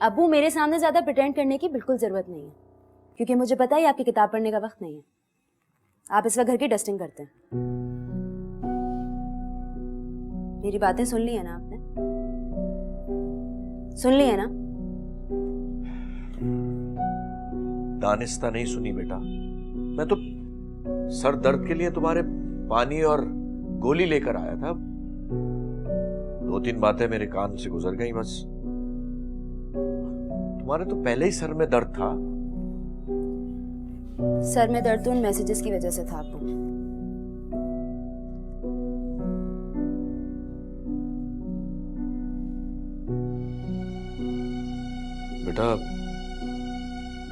अब्बू मेरे सामने ज्यादा प्रिटेंड करने की बिल्कुल जरूरत नहीं है, क्योंकि मुझे पता है आपकी किताब पढ़ने का वक्त नहीं है। आप इस वक्त घर की डस्टिंग करते हैं। मेरी बातें सुन ली है ना आपने? सुन ली है ना? दानिस्ता नहीं सुनी बेटा। मैं तो सर दर्द के लिए तुम्हारे पानी और गोली लेकर आया था। 2-3 बातें मेरे कान से गुजर गई बस। तुम्हारे तो पहले ही सर में दर्द था। सर में दर्द तो उन मैसेजेस की वजह से था अब्बू। बेटा,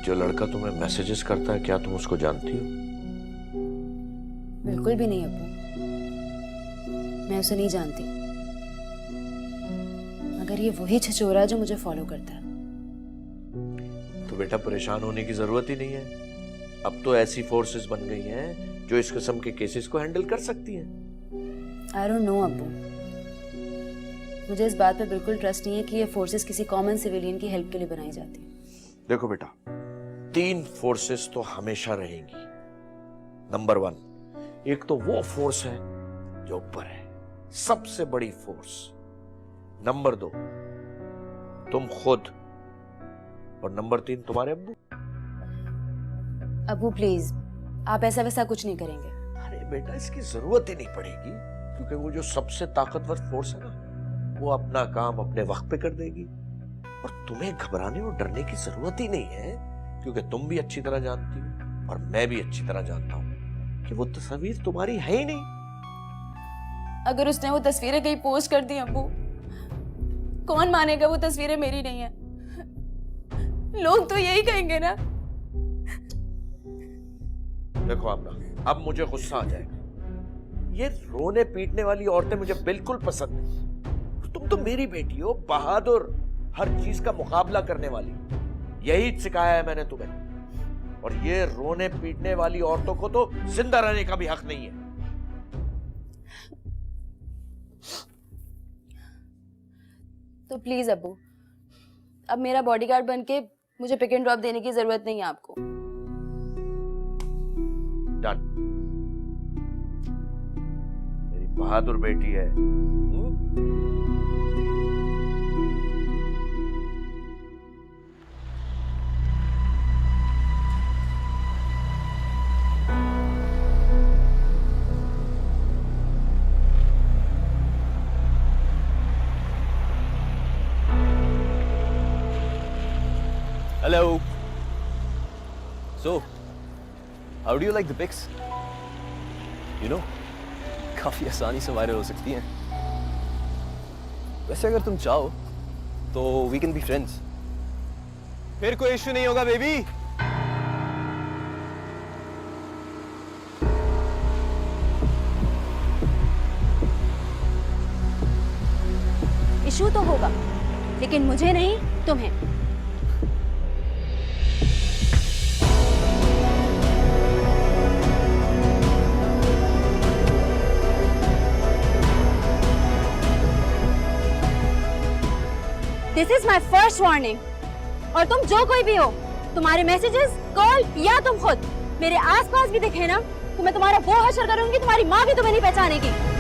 जो लड़का तुम्हें मैसेजेस करता है, क्या तुम उसको जानती हो? बिल्कुल भी नहीं अब्बू, मैं उसे नहीं जानती। मगर ये वही छिछोरा है जो मुझे फॉलो करता है। तो बेटा परेशान होने की जरूरत ही नहीं है। अब तो ऐसी फोर्सेस बन गई हैं जो इस किस्म के केसेस को हैंडल कर सकती हैं। आई डोंट नो अब्बू, मुझे इस बात पे बिल्कुल ट्रस्ट नहीं है कि ये फोर्सेस किसी कॉमन सिविलियन की हेल्प के लिए बनाई जाती है। देखो बेटा, 3 फोर्सेस तो हमेशा रहेंगी। नंबर 1, एक तो वो फोर्स है जो ऊपर है, सबसे बड़ी फोर्स। नंबर 2, तुम खुद। और नंबर 3, तुम्हारे अब्बू। अब्बू प्लीज, आप ऐसा वैसा कुछ नहीं करेंगे। अरे बेटा, इसकी जरूरत ही नहीं पड़ेगी, क्योंकि वो जो सबसे ताकतवर फोर्स है ना, वो अपना काम अपने वक्त पे कर देगी। और तुम्हें घबराने और डरने की जरूरत ही नहीं है, क्योंकि तुम भी अच्छी तरह जानती हो और मैं भी अच्छी तरह जानता हूं कि वो तस्वीर तुम्हारी है ही नहीं। अगर उसने वो तस्वीरें कहीं पोस्ट कर दी अब्बू, कौन मानेगा वो तस्वीरें मेरी नहीं है? लोग तो यही कहेंगे ना। देखो आमना, अब मुझे गुस्सा आ जाएगा। ये रोने पीटने वाली औरतें मुझे बिल्कुल पसंद नहीं। तुम तो मेरी बेटी हो, बहादुर, हर चीज का मुकाबला करने वाली। यही सिखाया है मैंने तुम्हें। और ये रोने पीटने वाली औरतों को तो जिंदा रहने का भी हक नहीं है। तो प्लीज अब्बू, अब मेरा बॉडीगार्ड बनके मुझे पिक एंड ड्रॉप देने की जरूरत नहीं है आपको। डन। मेरी बहादुर बेटी है। Hello. So, how do you like the pics? You know, काफी आसानी से वायरल हो सकती हैं। वैसे अगर तुम चाहो तो we can be friends. फिर कोई इश्यू नहीं होगा बेबी। इशू तो होगा, लेकिन मुझे नहीं, तुम्हें। This is my first warning. और तुम जो कोई भी हो, तुम्हारे मैसेजेस, कॉल या तुम खुद मेरे आसपास भी दिखे ना, तो मैं तुम्हारा वो हशर करूंगी, तुम्हारी माँ भी तुम्हें नहीं पहचानेगी।